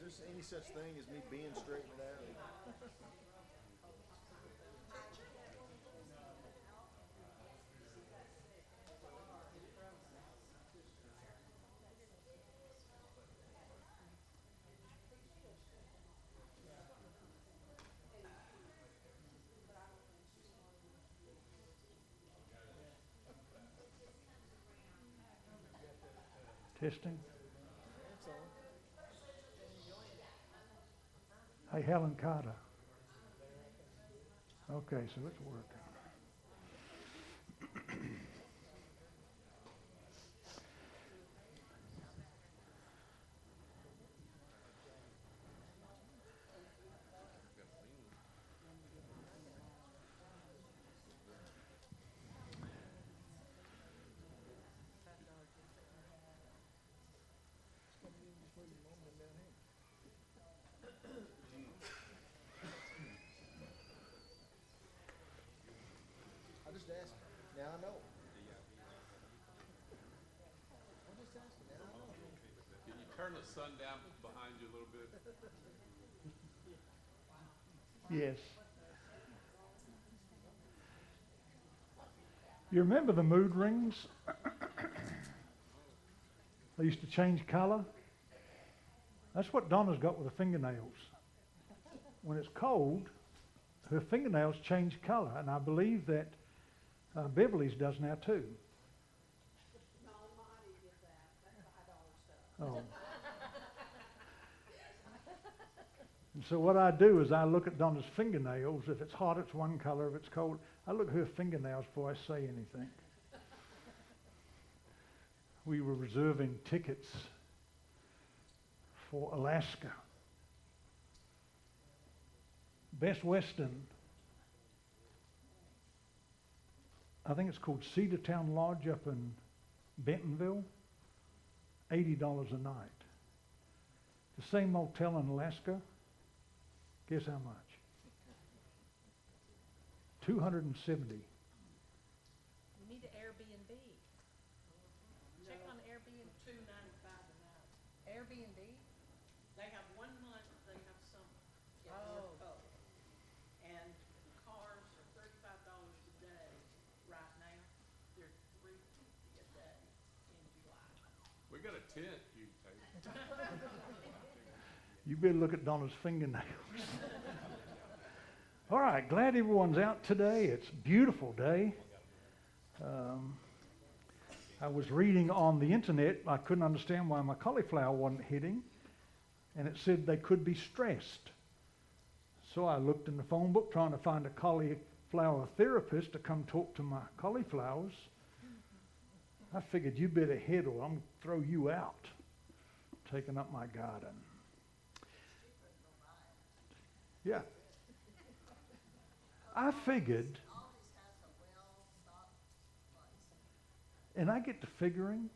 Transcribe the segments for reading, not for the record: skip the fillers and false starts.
there's any such thing as me being straightened out. Testing. That's all. Hey, Helen Carter. Okay, so it's working. I just asked. Now I know. I just asked. Now I know. Can you turn the sun down behind you a little bit? Yes. You remember the mood rings? They used to change color. That's what Donna's got with her fingernails. When it's cold, her fingernails change color, and I believe that Beverly's does now too. No, mine did that. That's $5 stuff. Oh. And so what I do is I look at Donna's fingernails. If it's hot, it's one color. If it's cold, I look at her fingernails before I say anything. We were reserving tickets for Alaska. Best Western, I think it's called Cedartown Lodge up in Bentonville, $80 a night. The same motel in Alaska, guess how much? $270. You need an Airbnb. Check on Airbnb. $295 a night. Airbnb? They have 1 month, they have summer. Get more cold. And cars are $35 a day right now. They're $350 a day in July. We got a tent you can take. You better look at Donna's fingernails. All right, glad everyone's out today. It's a beautiful day. I was reading on the internet. I couldn't understand why my cauliflower wasn't hitting, and it said they could be stressed. So I looked in the phone book trying to find a cauliflower therapist to come talk to my cauliflowers. I figured you better hit or I'm going to throw you out, taking up my garden. Yeah. I figured, and I get to figuring,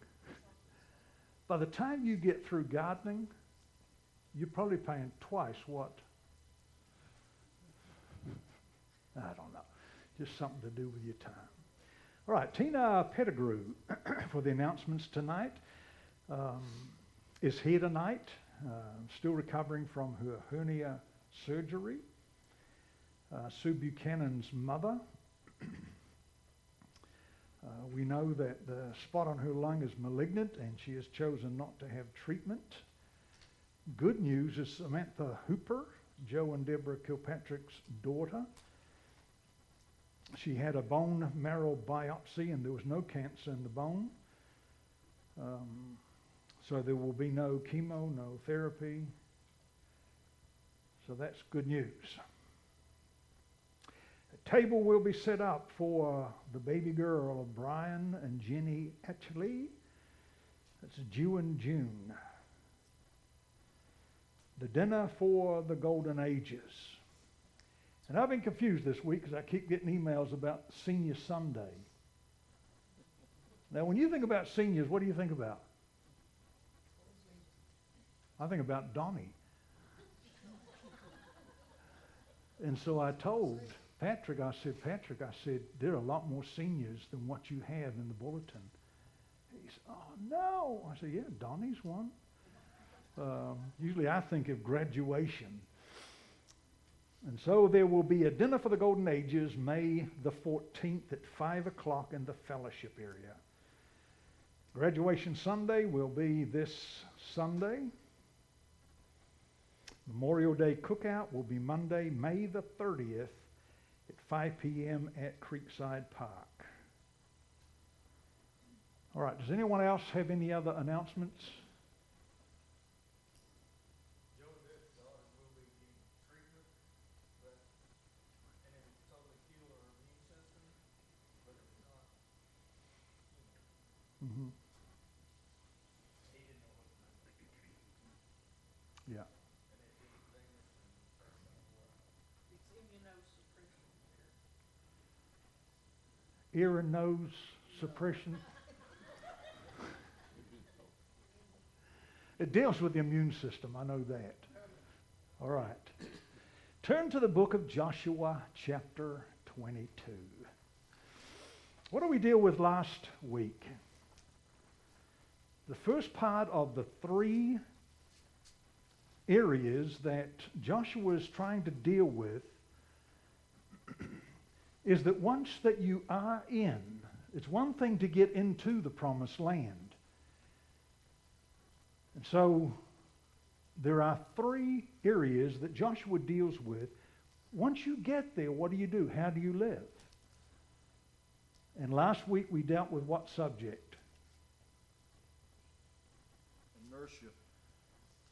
by the time you get through gardening, you're probably paying twice what, I don't know, just something to do with your time. All right, Tina Pettigrew for the announcements tonight is here tonight, still recovering from her hernia surgery. Sue Buchanan's mother. We know that the spot on her lung is malignant and she has chosen not to have treatment. Good news is Samantha Hooper, Joe and Deborah Kilpatrick's daughter. She had a bone marrow biopsy and there was no cancer in the bone. So there will be no chemo, no therapy. So that's good news. A table will be set up for the baby girl of Brian and Jenny Atchley. That's due in June. The dinner for the golden ages. And I've been confused this week because I keep getting emails about Senior Sunday. Now, when you think about seniors, what do you think about? I think about Donnie. And so I told Patrick, I said, there are a lot more seniors than what you have in the bulletin. He said, oh, no. I said, yeah, Donnie's one. Usually I think of graduation. And so there will be a dinner for the Golden Ages, May the 14th at 5 o'clock in the fellowship area. Graduation Sunday will be this Sunday. Memorial Day cookout will be Monday, May the 30th at 5 p.m. at Creekside Park. All right, does anyone else have any other announcements? Mm-hmm. Yeah. It's immunosuppression. Ear and nose suppression. It deals with the immune system, I know that. All right. Turn to the book of Joshua, chapter 22. What did we deal with last week? The first part of the three areas that Joshua is trying to deal with is that once that you are in, it's one thing to get into the promised land. And so there are three areas that Joshua deals with. Once you get there, what do? How do you live? And last week we dealt with what subject? Inertia.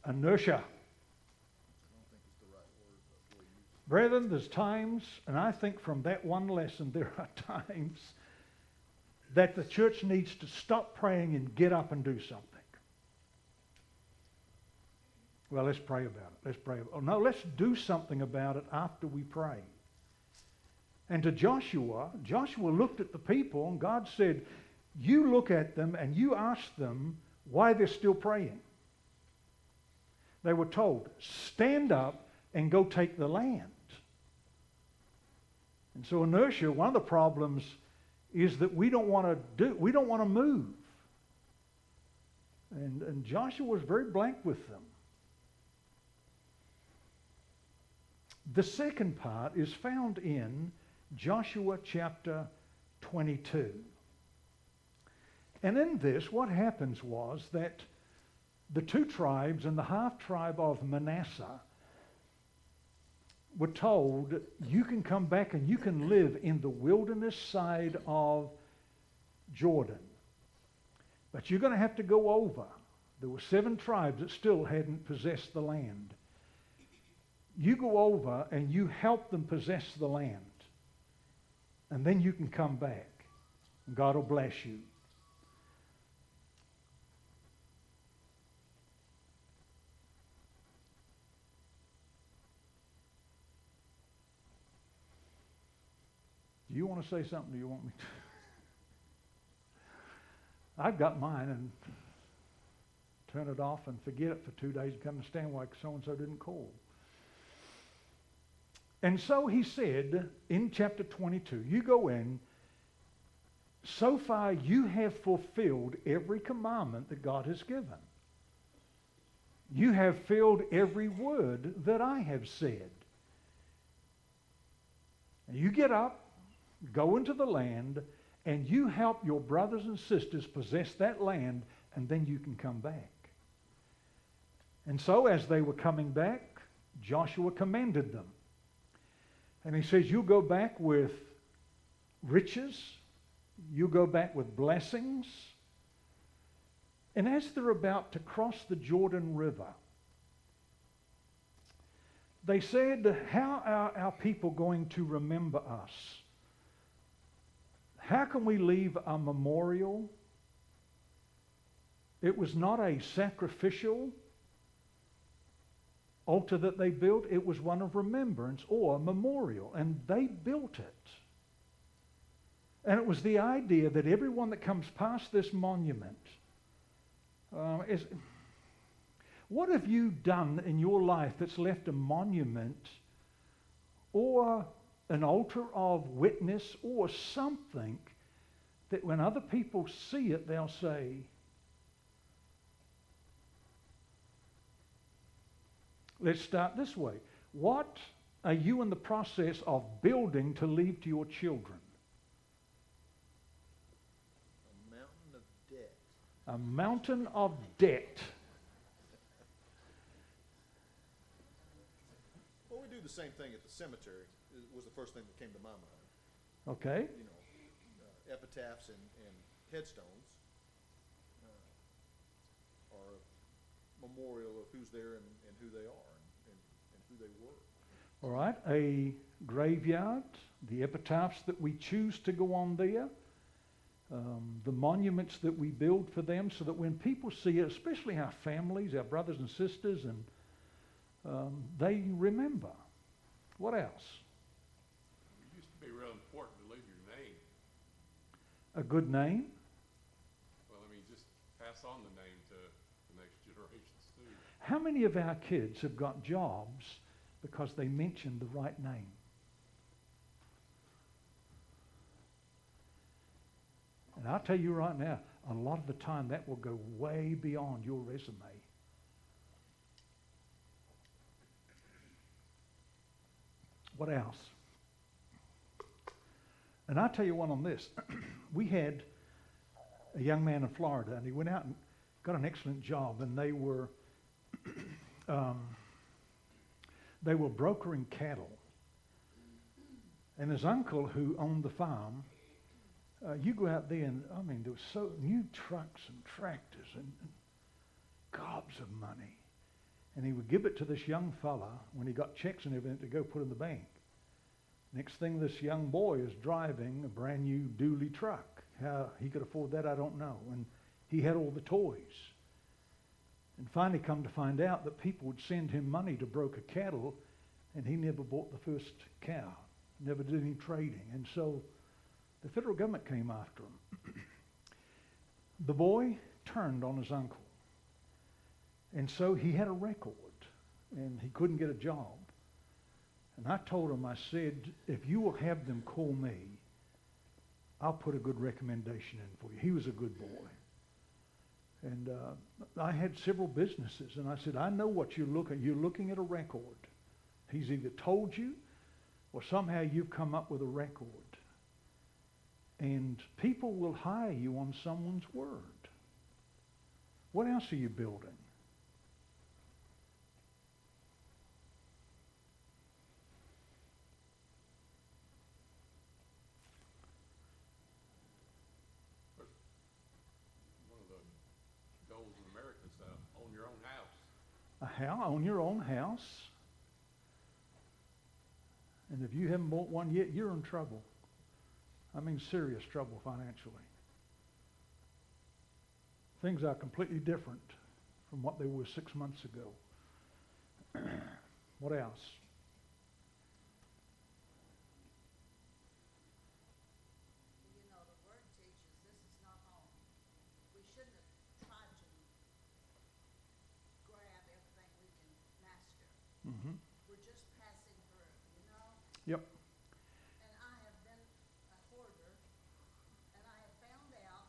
Inertia. I don't think it's the right word, but we'll use it. Brethren, there's times, and I think from that one lesson there are times that the church needs to stop praying and get up and do something. Well, let's pray about it. No, let's do something about it after we pray. And to Joshua looked at the people and God said, you look at them and you ask them why they're still praying. They were told, stand up and go take the land. And so inertia, one of the problems is that we don't want to move. And Joshua was very blank with them. The second part is found in Joshua chapter 22. And in this, what happens was that the two tribes and the half-tribe of Manasseh were told, you can come back and you can live in the wilderness side of Jordan. But you're going to have to go over. There were 7 tribes that still hadn't possessed the land. You go over and you help them possess the land. And then you can come back. And God will bless you. Do you want to say something? Do you want me to? I've got mine and turn it off and forget it for 2 days and come understand why so-and-so didn't call. And so he said in chapter 22, you go in, so far you have fulfilled every commandment that God has given. You have filled every word that I have said. And you get up, go into the land, and you help your brothers and sisters possess that land, and then you can come back. And so as they were coming back, Joshua commended them. And he says, you'll go back with riches, you'll go back with blessings. And as they're about to cross the Jordan River, they said, how are our people going to remember us? How can we leave a memorial? It was not a sacrificial altar that they built, it was one of remembrance or memorial, and they built it. And it was the idea that everyone that comes past this monument is, what have you done in your life that's left a monument or an altar of witness or something that when other people see it, they'll say, Let's start this way. What are you in the process of building to leave to your children? A mountain of debt. A mountain of debt. Well, we do the same thing at the cemetery. It was the first thing that came to my mind. Okay? You know, epitaphs and headstones are a memorial of who's there and who they are and who they were. All right, a graveyard, the epitaphs that we choose to go on there, the monuments that we build for them so that when people see it, especially our families, our brothers and sisters, and they remember. What else? It used to be real important to leave your name. A good name. Well, I mean, just pass on the name to the next generations too. How many of our kids have got jobs because they mentioned the right name? And I'll tell you right now, a lot of the time that will go way beyond your resume. What else? And I'll tell you one on this. We had a young man in Florida, and he went out and got an excellent job, and they were brokering cattle. And his uncle, who owned the farm, you go out there and, I mean, there was so new trucks and tractors and gobs of money. And he would give it to this young fella when he got checks and everything to go put in the bank. Next thing, this young boy is driving a brand new dually truck. How he could afford that, I don't know. And he had all the toys. And finally come to find out that people would send him money to broker cattle, and he never bought the first cow, never did any trading. And so the federal government came after him. The boy turned on his uncle. And so he had a record, and he couldn't get a job. And I told him, I said, if you will have them call me, I'll put a good recommendation in for you. He was a good boy. And I had several businesses, and I said, I know what you're looking at. You're looking at a record. He's either told you, or somehow you've come up with a record. And people will hire you on someone's word. What else are you building? One of the goals in America is to own your own house. A house, own your own house. And if you haven't bought one yet, you're in trouble. I mean serious trouble financially. Things are completely different from what they were 6 months ago. What else? You know, the word teaches this is not home. We shouldn't have tried to grab everything we can master. Mm-hmm. We're just passing through, you know? Yep. And I have been a hoarder, and I have found out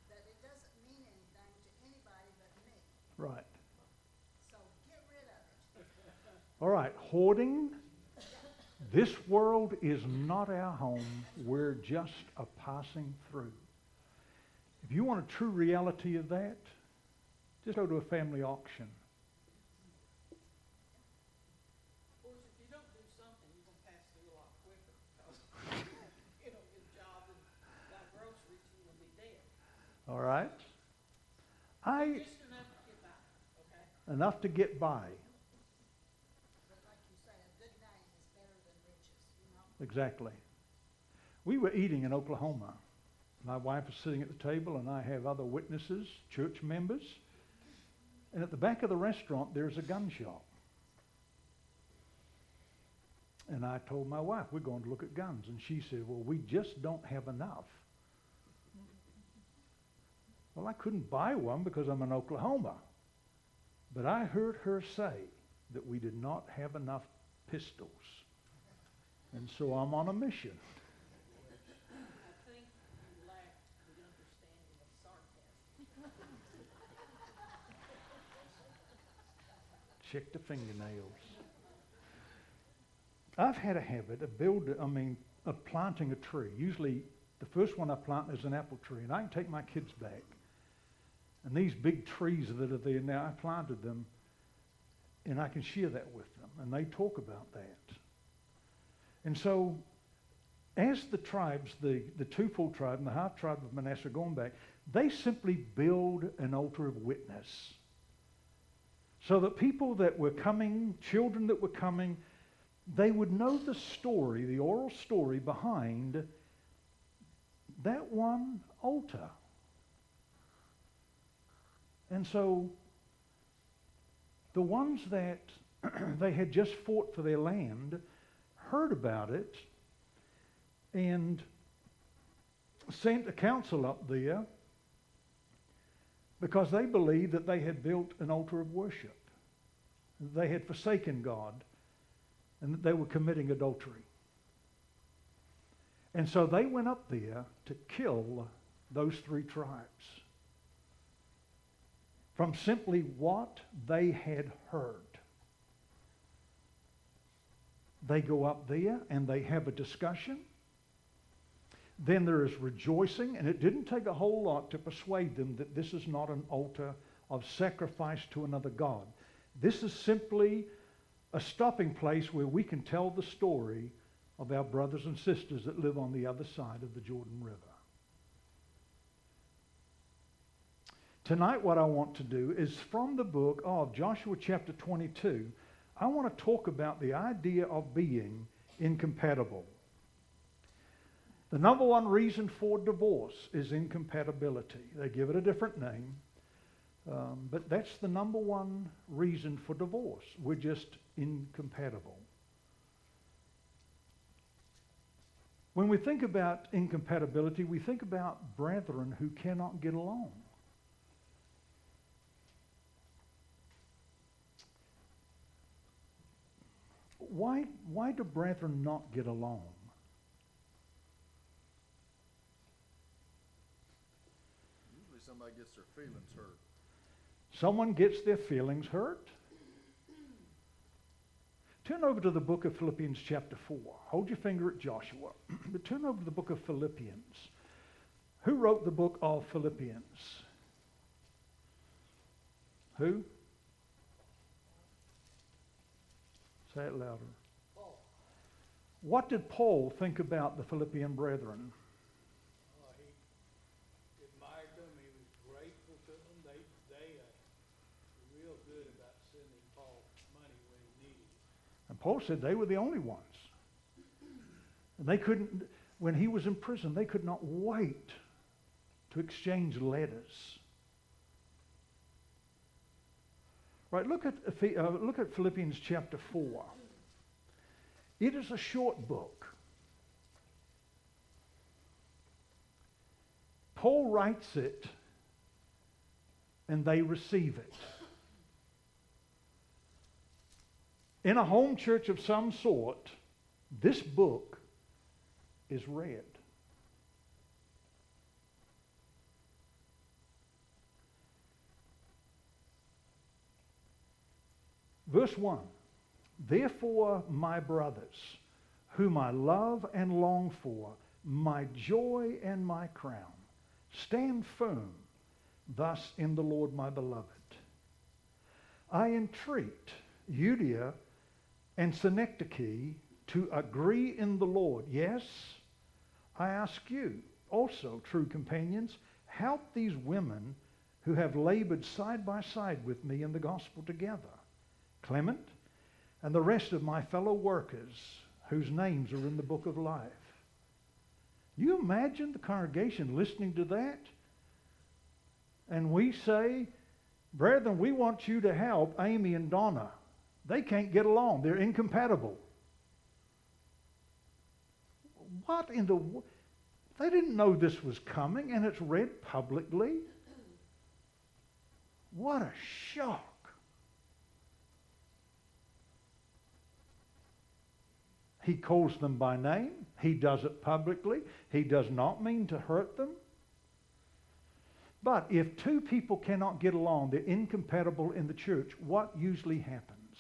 that it doesn't mean anything to anybody but me. Right. So get rid of it. All right. Hoarding. This world is not our home. We're just a passing through. If you want a true reality of that, just go to a family auction. Of course, if you don't do something, you're gonna pass through a lot quicker, because you don't get a job and buy groceries, you will be dead. All right. Just enough to get by, okay? Enough to get by. But like you say, a good name is better than riches, you know? Exactly. We were eating in Oklahoma. My wife is sitting at the table, and I have other witnesses, church members. And at the back of the restaurant, there's a gun shop. And I told my wife, we're going to look at guns. And she said, well, we just don't have enough. Well, I couldn't buy one because I'm in Oklahoma. But I heard her say that we did not have enough pistols. And so I'm on a mission. I think you lack the understanding of sarcasm. check the fingernails. I've had a habit of planting a tree. Usually the first one I plant is an apple tree, and I can take my kids back. And these big trees that are there now, I planted them, and I can share that with them, and they talk about that. And so, as the tribes, the twofold tribe and the half tribe of Manasseh going back, they simply build an altar of witness. So that people that were coming, children that were coming, they would know the story, the oral story behind that one altar. And so the ones that they had just fought for their land heard about it and sent a council up there because they believed that they had built an altar of worship. They had forsaken God and that they were committing adultery. And so they went up there to kill those three tribes from simply what they had heard. They go up there and they have a discussion. Then there is rejoicing, and it didn't take a whole lot to persuade them that this is not an altar of sacrifice to another god. This is simply a stopping place where we can tell the story of our brothers and sisters that live on the other side of the Jordan River. Tonight what I want to do is from the book of Joshua chapter 22, I want to talk about the idea of being incompatible. The number one reason for divorce is incompatibility. They give it a different name, but that's the number one reason for divorce. We're just incompatible. When we think about incompatibility, we think about brethren who cannot get along. Why do brethren not get along? Usually somebody gets their feelings hurt. Someone gets their feelings hurt. Turn over to the book of Philippians chapter 4. Hold your finger at Joshua. But turn over to the book of Philippians. Who wrote the book of Philippians? Who? Say it louder. Paul. What did Paul think about the Philippian brethren? He admired them. He was grateful to them. They were real good about sending Paul money when he needed it. And Paul said they were the only ones. And they couldn't, when he was in prison, they could not wait to exchange letters. Right, look at Philippians chapter 4. It is a short book. Paul writes it, and they receive it. In a home church of some sort, this book is read. Verse 1, therefore, my brothers, whom I love and long for, my joy and my crown, stand firm thus in the Lord, my beloved. I entreat Euodia and Synecdoche to agree in the Lord. Yes, I ask you also, true companions, help these women who have labored side by side with me in the gospel together. Clement, and the rest of my fellow workers whose names are in the book of life. You imagine the congregation listening to that? And we say, brethren, we want you to help Amy and Donna. They can't get along. They're incompatible. What in the... They didn't know this was coming, and it's read publicly. What a shock. He calls them by name. He does it publicly. He does not mean to hurt them. But if two people cannot get along, they're incompatible in the church, what usually happens?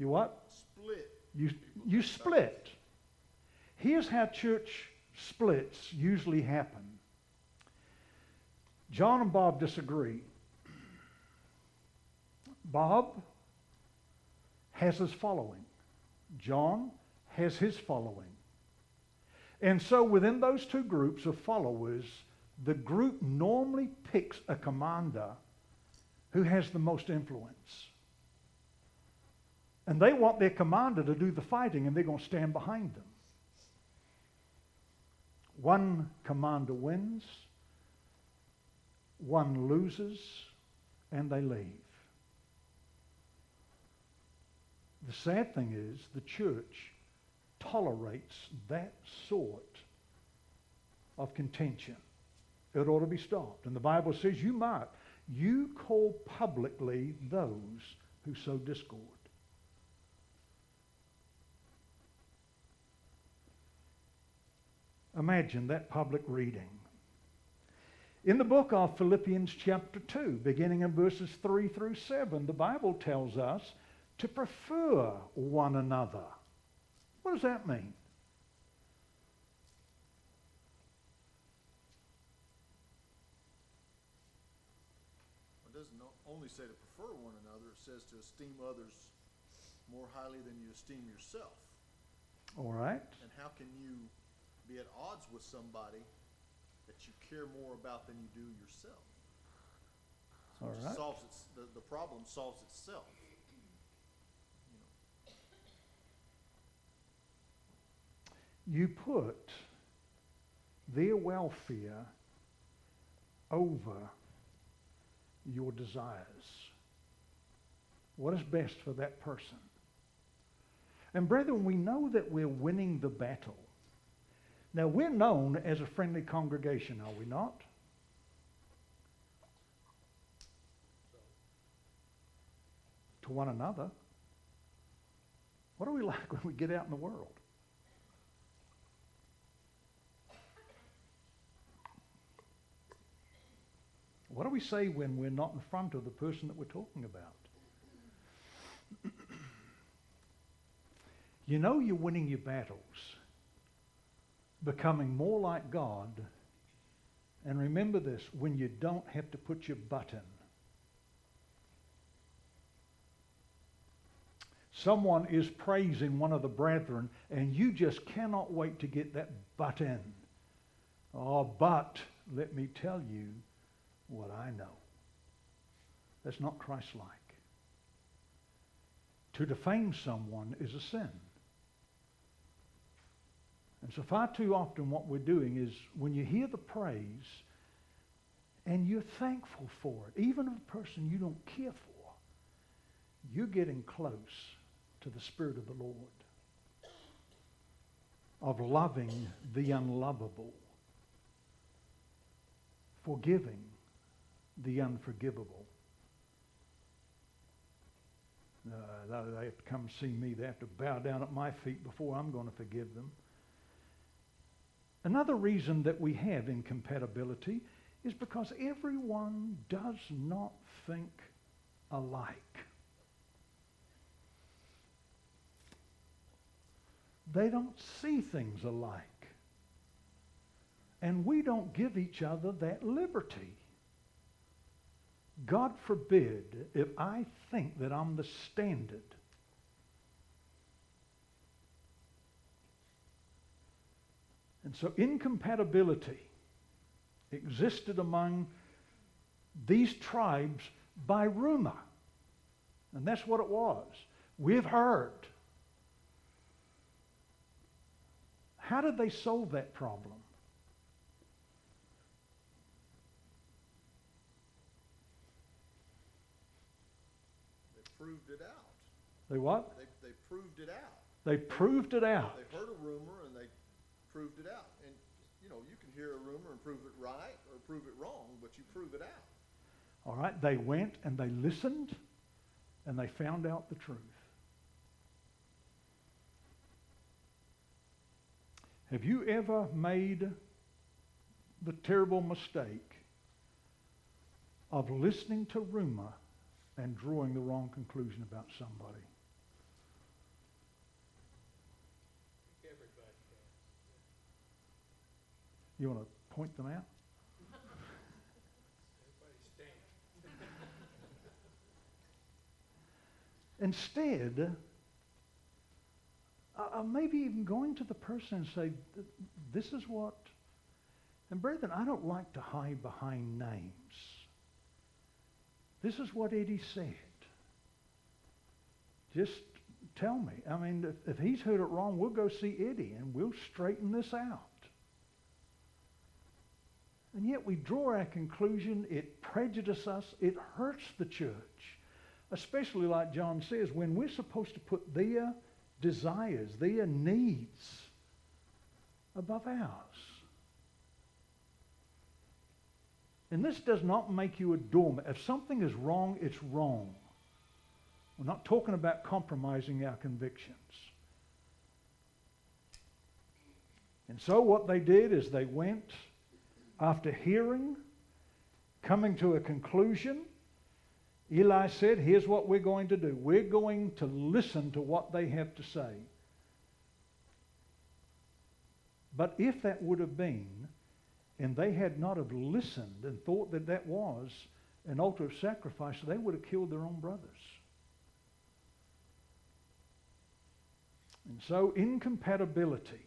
You what? Split. You People think about split. Here's how church splits usually happen. John and Bob disagree. Bob has his following. John has his following. And so within those two groups of followers, the group normally picks a commander who has the most influence. And they want their commander to do the fighting, and they're going to stand behind them. One commander wins, one loses, and they leave. The sad thing is the church tolerates that sort of contention. It ought to be stopped. And the Bible says, you call publicly those who sow discord. Imagine that public reading. In the book of Philippians chapter 2, beginning in verses 3 through 7, the Bible tells us to prefer one another. What does that mean? It doesn't only say to prefer one another, it says to esteem others more highly than you esteem yourself. All right. And how can you be at odds with somebody that you care more about than you do yourself? So All it right. solves the problem solves itself. You put their welfare over your desires. What is best for that person? And brethren, we know that we're winning the battle. Now, we're known as a friendly congregation, are we not? To one another. What are we like when we get out in the world? What do we say when we're not in front of the person that we're talking about? You know you're winning your battles, becoming more like God. And remember this, when you don't have to put your butt in. Someone is praising one of the brethren, and you just cannot wait to get that butt in. Oh, but let me tell you what I know. That's not Christ-like. To defame someone is a sin. And so far too often what we're doing is when you hear the praise and you're thankful for it, even of a person you don't care for, you're getting close to the Spirit of the Lord, of loving the unlovable, forgiving the unforgivable. They have to come see me. They have to bow down at my feet before I'm going to forgive them. Another reason that we have incompatibility is because everyone does not think alike. They don't see things alike. And we don't give each other that liberty. God forbid if I think that I'm the standard. And so incompatibility existed among these tribes by rumor. And that's what it was. We've heard. How did they solve that problem? They proved it out. They what? They proved it out. They proved it out. They heard a rumor and they proved it out. And, you can hear a rumor and prove it right or prove it wrong, but you prove it out. All right, they went and they listened and they found out the truth. Have you ever made the terrible mistake of listening to rumor and drawing the wrong conclusion about somebody? You want to point them out? Everybody stand. Instead, maybe even going to the person and say, this is what, and brethren, I don't like to hide behind names. This is what Eddie said. Just tell me. I mean, if he's heard it wrong, we'll go see Eddie and we'll straighten this out. And yet we draw our conclusion, it prejudices us, it hurts the church. Especially like John says, when we're supposed to put their desires, their needs above ours. And this does not make you a doormat. If something is wrong, it's wrong. We're not talking about compromising our convictions. And so what they did is they went, after hearing, coming to a conclusion, Eli said, here's what we're going to do. We're going to listen to what they have to say. But if that would have been, and they had not have listened and thought that that was an altar of sacrifice, they would have killed their own brothers. And so incompatibility,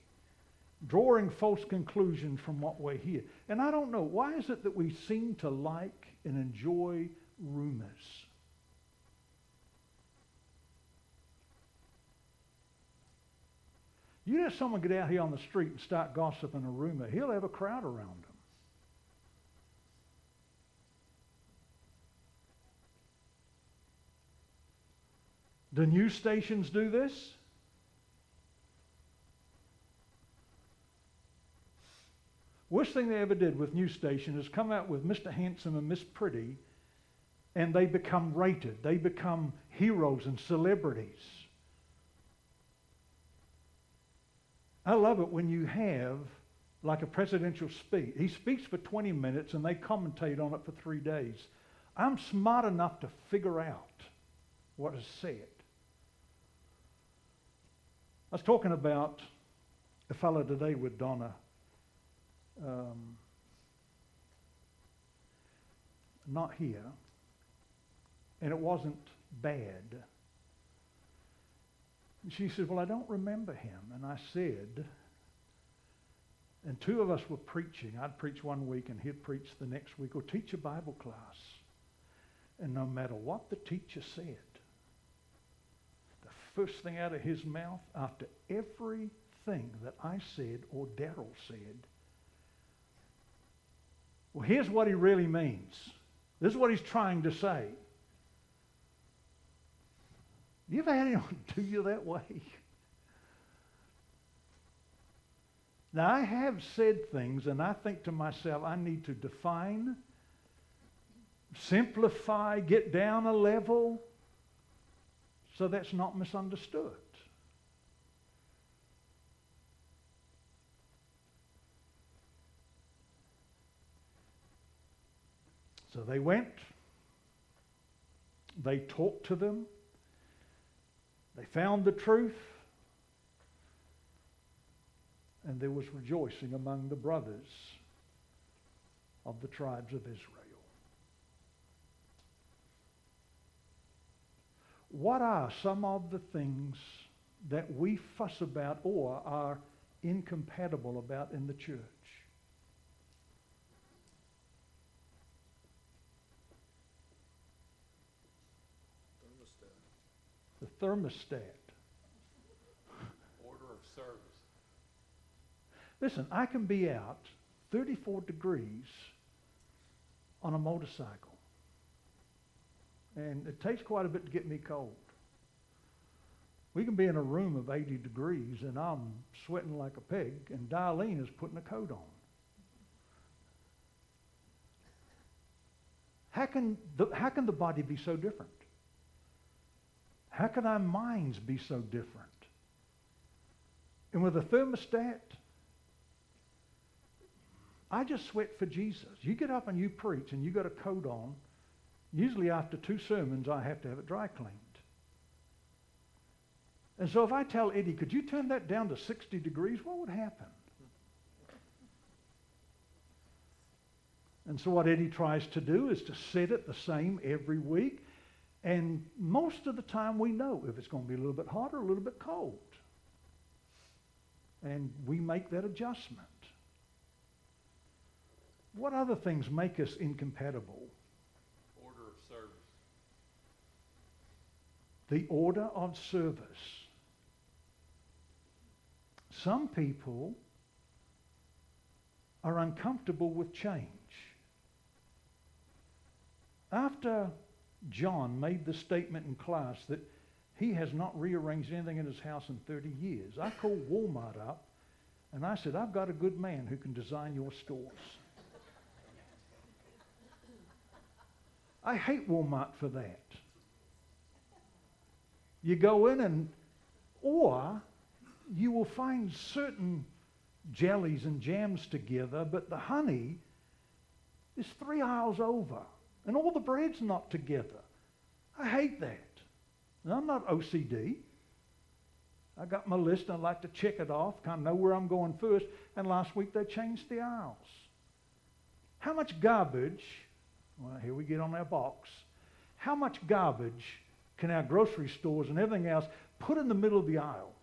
drawing false conclusions from what we hear. And I don't know, why is it that we seem to like and enjoy rumors? You let someone get out here on the street and start gossiping a rumor, he'll have a crowd around him. Do news stations do this? Worst thing they ever did with news station is come out with Mr. Handsome and Miss Pretty, and they become rated. They become heroes and celebrities. I love it when you have like a presidential speech. He speaks for 20 minutes and they commentate on it for 3 days. I'm smart enough to figure out what is said. I was talking about a fellow today with Donna. Not here, and it wasn't bad. And she said, well, I don't remember him. And I said, and two of us were preaching. I'd preach one week and he'd preach the next week, or teach a Bible class. And no matter what the teacher said, the first thing out of his mouth after everything that I said or Darrell said, well, here's what he really means. This is what he's trying to say. You ever had anyone do you that way? Now, I have said things, and I think to myself, I need to define, simplify, get down a level, so that's not misunderstood. So they went, they talked to them, they found the truth, and there was rejoicing among the brothers of the tribes of Israel. What are some of the things that we fuss about or are incompatible about in the church? The thermostat. Order of service. Listen, I can be out 34 degrees on a motorcycle. And it takes quite a bit to get me cold. We can be in a room of 80 degrees and I'm sweating like a pig and Darlene is putting a coat on. How can the body be so different? How can our minds be so different? And with a thermostat, I just sweat for Jesus. You get up and you preach and you got a coat on. Usually after 2 sermons, I have to have it dry cleaned. And so if I tell Eddie, could you turn that down to 60 degrees, what would happen? And so what Eddie tries to do is to set it the same every week. And most of the time we know if it's going to be a little bit hot or a little bit cold. And we make that adjustment. What other things make us incompatible? Order of service. The order of service. Some people are uncomfortable with change. After John made the statement in class that he has not rearranged anything in his house in 30 years, I called Walmart up and I said, I've got a good man who can design your stores. I hate Walmart for that. You go in or you will find certain jellies and jams together, but the honey is 3 aisles over, and all the bread's not together. I hate that. Now, I'm not OCD. I got my list, and I like to check it off, kind of know where I'm going first, and last week they changed the aisles. How much garbage, well, here we get on our box, how much garbage can our grocery stores and everything else put in the middle of the aisle?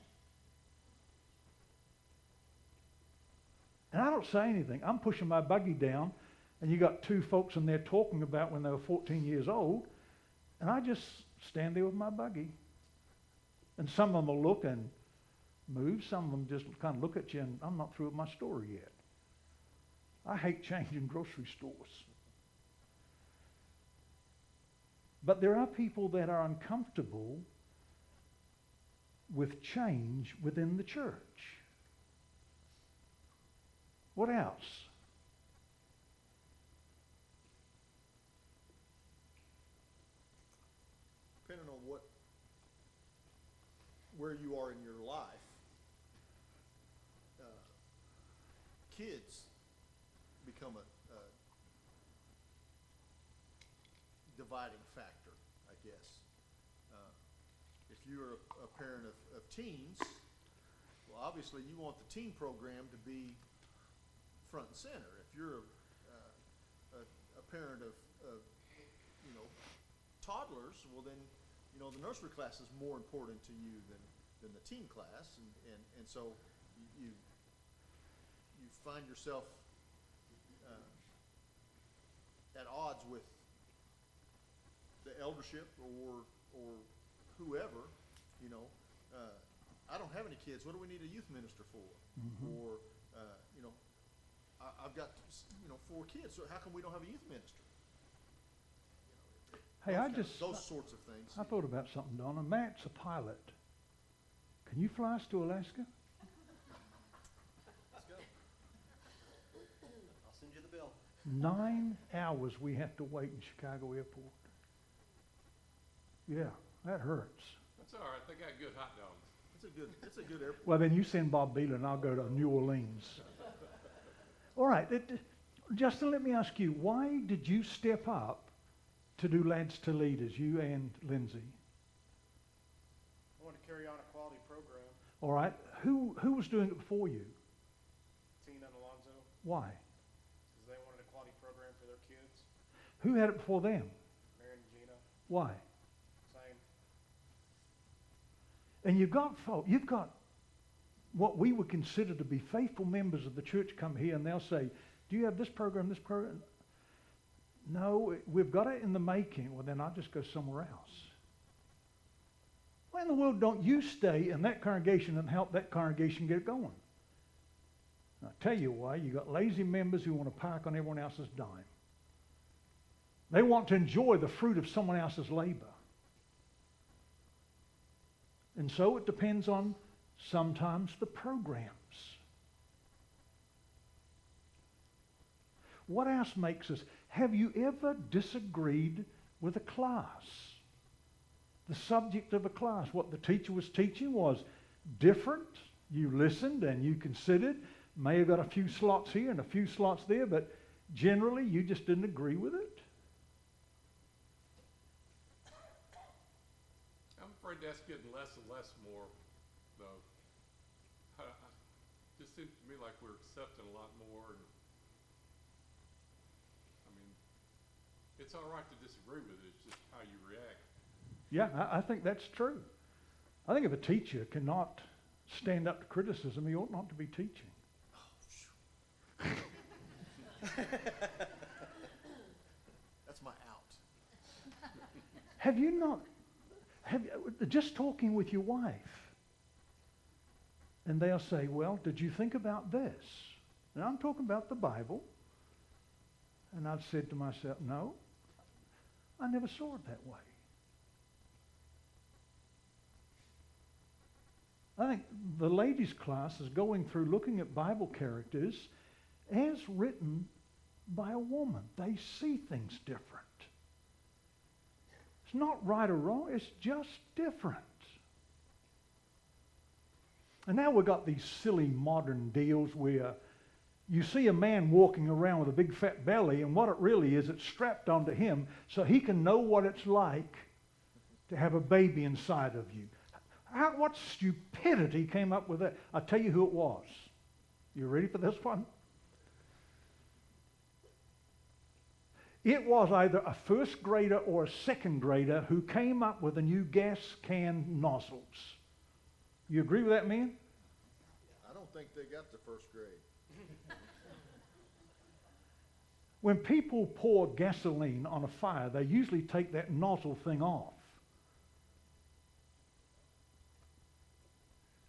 And I don't say anything. I'm pushing my buggy down, and you got two folks in there talking about when they were 14 years old, and I just stand there with my buggy. And some of them will look and move. Some of them just kind of look at you, and I'm not through with my story yet. I hate changing grocery stores. But there are people that are uncomfortable with change within the church. What else? Depending on where you are in your life, kids become a dividing factor, I guess. If you're a parent of teens, well, obviously you want the teen program to be front and center. If you're a parent of toddlers, well then, the nursery class is more important to you than the teen class, and so you find yourself at odds with the eldership or whoever. I don't have any kids. What do we need a youth minister for? Mm-hmm. Or I've got 4 kids, so how come we don't have a youth minister? Hey, those sorts of things. I thought about something, Donna. Matt's a pilot. Can you fly us to Alaska? Let's go. I'll send you the bill. 9 hours we have to wait in Chicago Airport. Yeah, that hurts. That's all right. They got good hot dogs. It's a good airport. Well, then you send Bob Beeler and I'll go to New Orleans. All right. Justin, let me ask you, why did you step up to do Lads to Leaders, you and Lindsay? I want to carry on a quality program. All right. Who was doing it before you? Tina and Alonzo, Why? because they wanted a quality program for their kids. Who had it before them? Mary and Gina, Why? same. And you've got what we would consider to be faithful members of the church come here and they'll say, do you have this program, this program? No, we've got it in the making. Well, then I'll just go somewhere else. Why in the world don't you stay in that congregation and help that congregation get going? I'll tell you why. You got lazy members who want to park on everyone else's dime. They want to enjoy the fruit of someone else's labor. And so it depends on sometimes the programs. What else makes us? Have you ever disagreed with a class? The subject of a class, what the teacher was teaching was different. You listened and you considered. May have got a few slots here and a few slots there, but generally you just didn't agree with it. I'm afraid that's getting less and less more, though. Just seems to me like we're accepting a lot more. And It's all right to disagree with it, it's just how you react. Yeah, I think that's true. I think if a teacher cannot stand up to criticism, he ought not to be teaching. That's my out. Have you not, just talking with your wife, and they'll say, well, did you think about this? And I'm talking about the Bible. And I've said to myself, no, I never saw it that way. I think the ladies' class is going through looking at Bible characters as written by a woman. They see things different. It's not right or wrong, it's just different. And now we've got these silly modern deals where you see a man walking around with a big fat belly, and what it really is, it's strapped onto him so he can know what it's like to have a baby inside of you. What stupidity came up with that? I'll tell you who it was. You ready for this one? It was either a first grader or a second grader who came up with the new gas can nozzles. You agree with that, man? I don't think they got to first grade. When people pour gasoline on a fire, they usually take that nozzle thing off.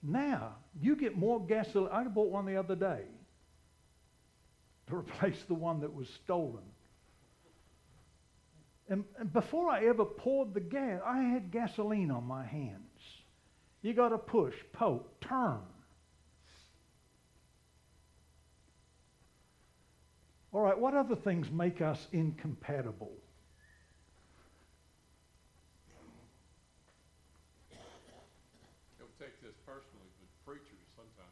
Now, you get more gasoline. I bought one the other day to replace the one that was stolen. And before I ever poured the gas, I had gasoline on my hands. You got to push, poke, turn. All right, what other things make us incompatible? Don't take this personally, but preachers sometimes.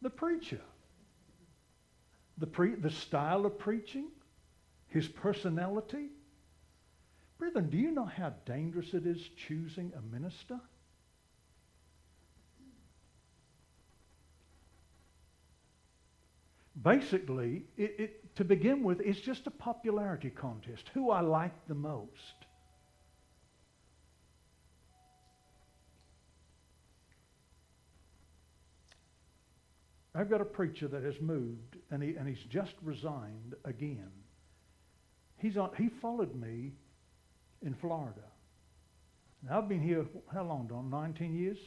The preacher. The style of preaching, his personality. Brethren, do you know how dangerous it is choosing a minister? Basically, to begin with, it's just a popularity contest. Who I like the most. I've got a preacher that has moved, and he's just resigned again. He followed me in Florida. Now, I've been here, how long, Don? 19 years?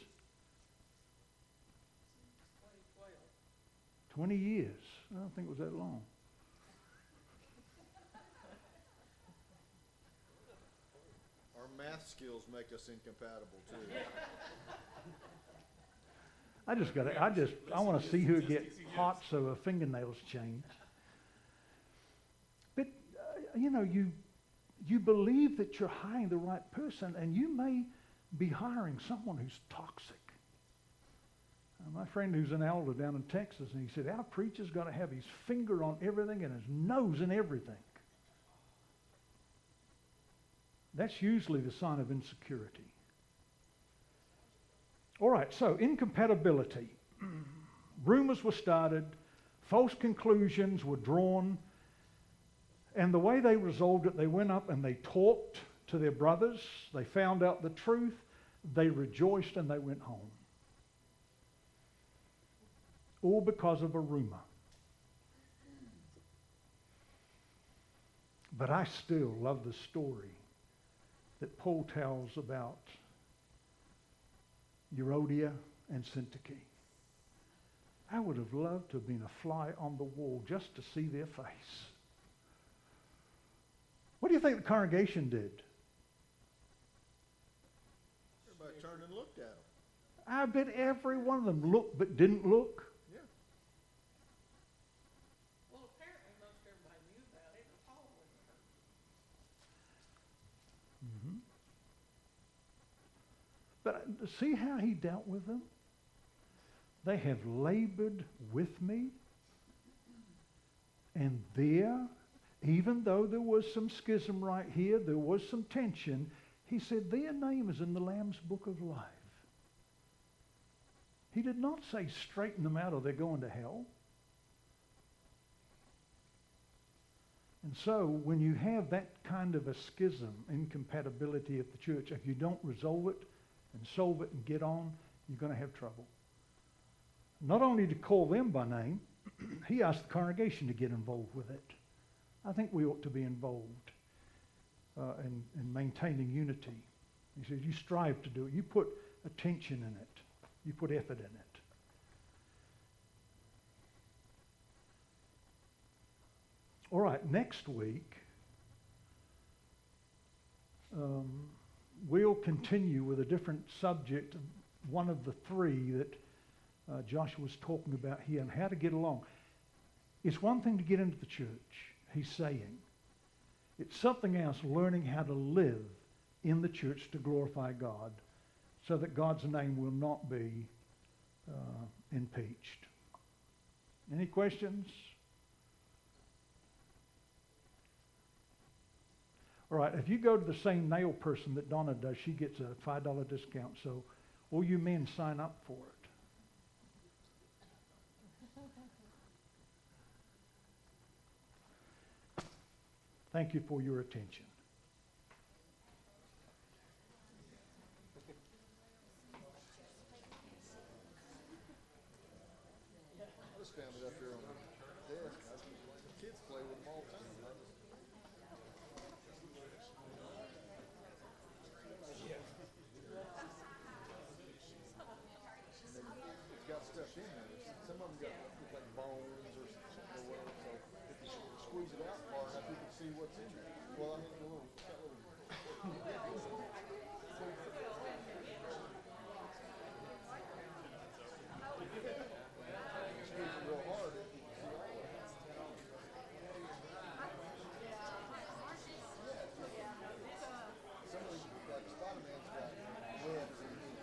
20 years. I don't think it was that long. Our math skills make us incompatible too. I want to see who gets hot so her fingernails change. But, you believe that you're hiring the right person, and you may be hiring someone who's toxic. My friend who's an elder down in Texas, and he said, our preacher's got to have his finger on everything and his nose in everything. That's usually the sign of insecurity. All right, so incompatibility. Rumors were started, false conclusions were drawn, and the way they resolved it, they went up and they talked to their brothers, they found out the truth, they rejoiced, and they went home. All because of a rumor. But I still love the story that Paul tells about Euodia and Syntyche. I would have loved to have been a fly on the wall just to see their face. What do you think the congregation did? Everybody turned and looked at them. I bet every one of them looked but didn't look. Yeah. Well, apparently most everybody knew about it, and Paul wouldn't hurt. But see how he dealt with them? They have labored with me. And there, even though there was some schism right here, there was some tension, he said, their name is in the Lamb's Book of Life. He did not say straighten them out or they're going to hell. And so when you have that kind of a schism, incompatibility at the church, if you don't resolve it and solve it and get on, you're going to have trouble. Not only to call them by name, he asked the congregation to get involved with it. I think we ought to be involved in maintaining unity. He says, you strive to do it. You put attention in it. You put effort in it. All right, next week, we'll continue with a different subject, one of the three that Joshua was talking about here, and how to get along. It's one thing to get into the church, he's saying. It's something else learning how to live in the church to glorify God so that God's name will not be impeached. Any questions? All right, if you go to the same nail person that Donna does, she gets a $5 discount. So all you men sign up for it. Thank you for your attention. I just found it up here on the desk. The kids play with them all the time. It's got stuff in there. Some of them got look like bones or something or whatever. So if you squeeze it out far enough, you can see what's in there. Well, I mean, the little, it's got little. Squeeze it real hard, you can see all of it. Some of these, like Spider-Man's got webs in his.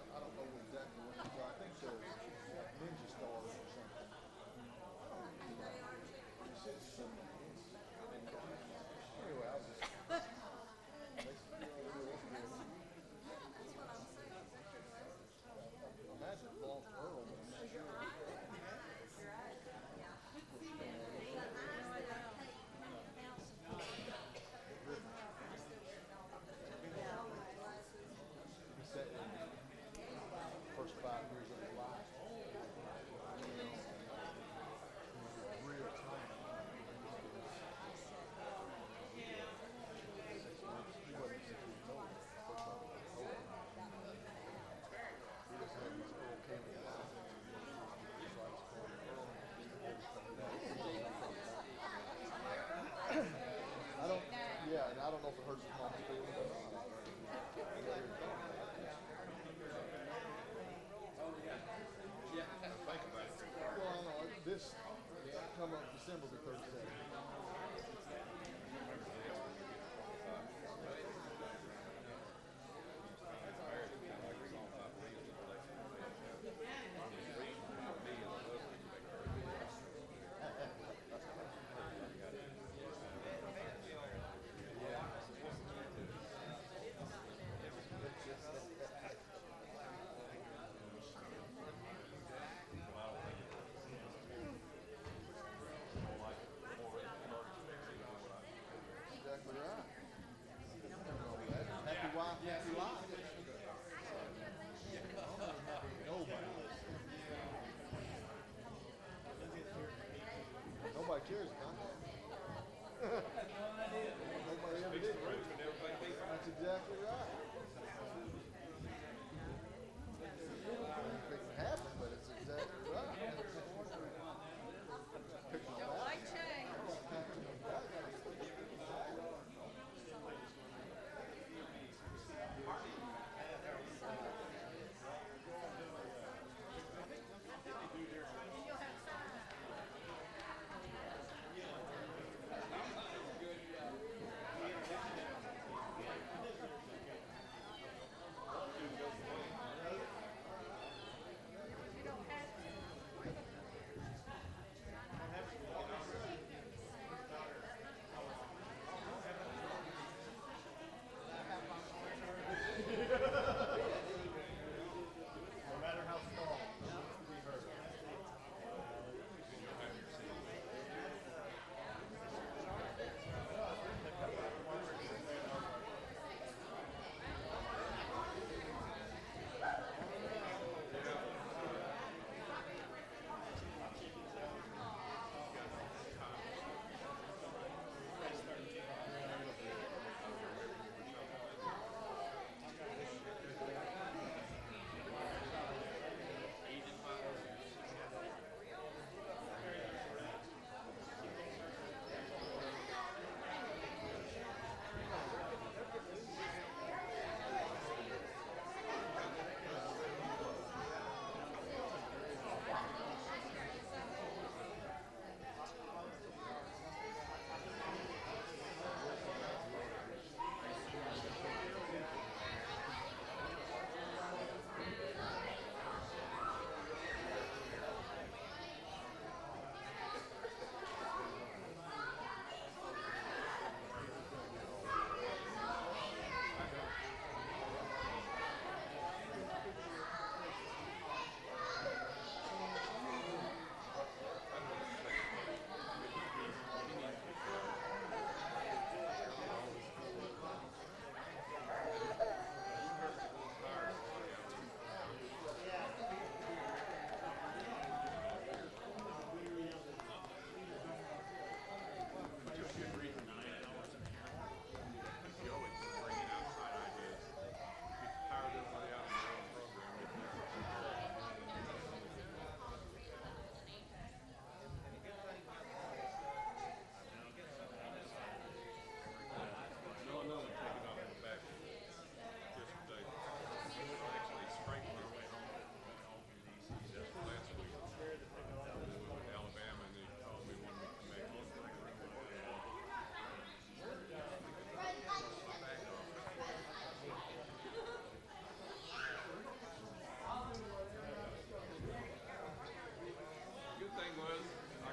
I don't know exactly what these are. I think they're ninja stars or something. Anyway, I was just. Imagine it belongs to Earl, but I'm not sure. He said first 5 years of his life. Real time. He wasn't 6 years old. He just had these little candy bars. I don't, yeah, and I don't know if it hurts his mom's feelings or not. Well, I know, this come up December the 37th.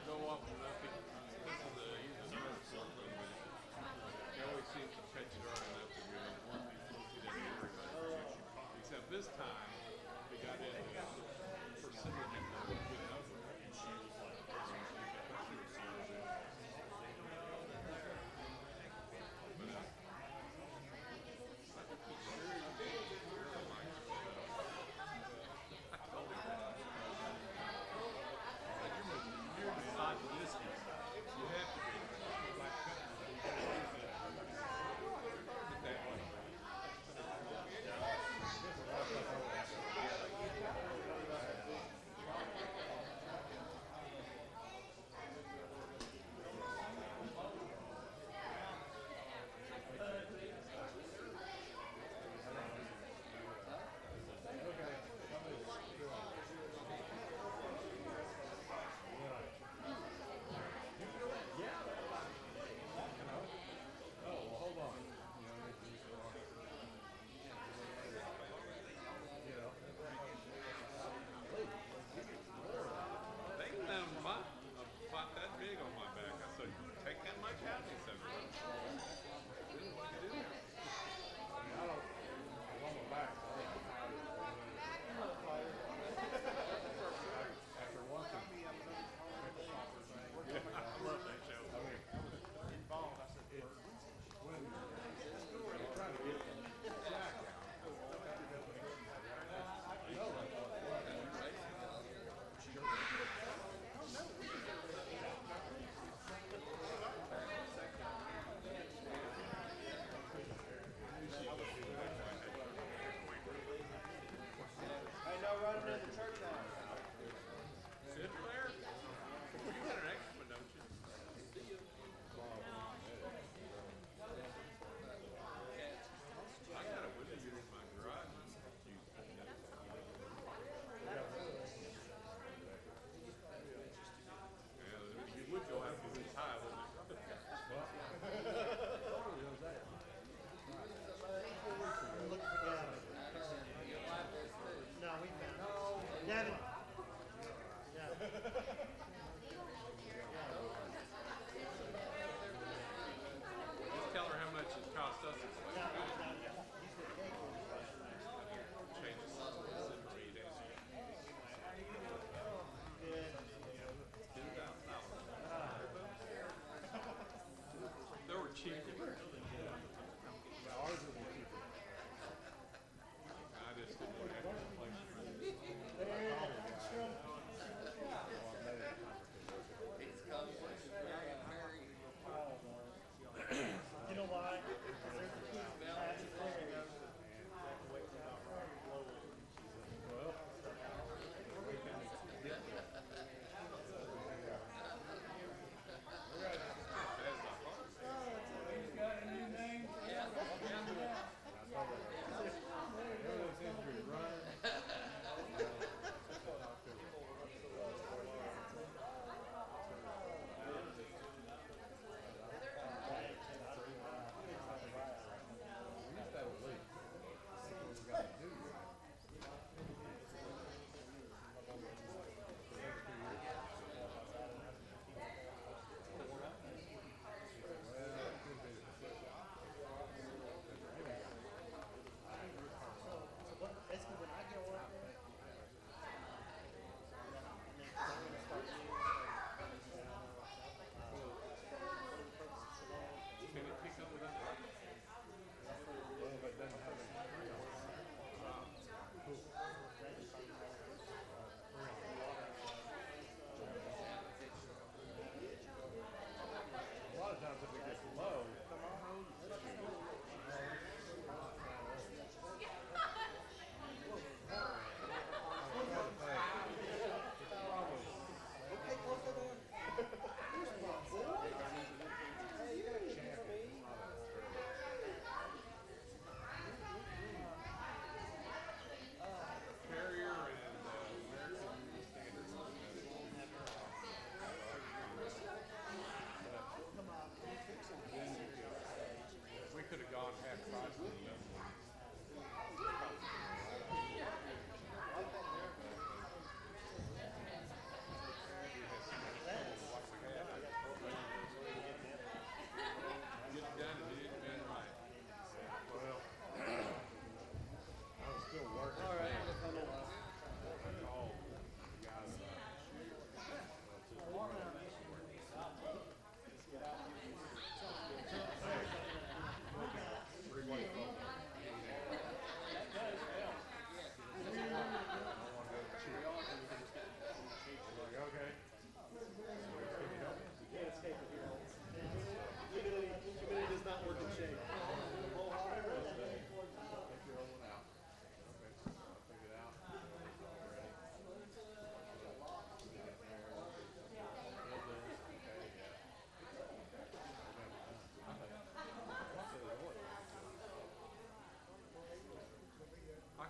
go off enough, this is the nerve something, but he always seems to catch it early enough to go in. He doesn't worry about it. Except this time, he got in the percentage of the good number.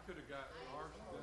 could have got our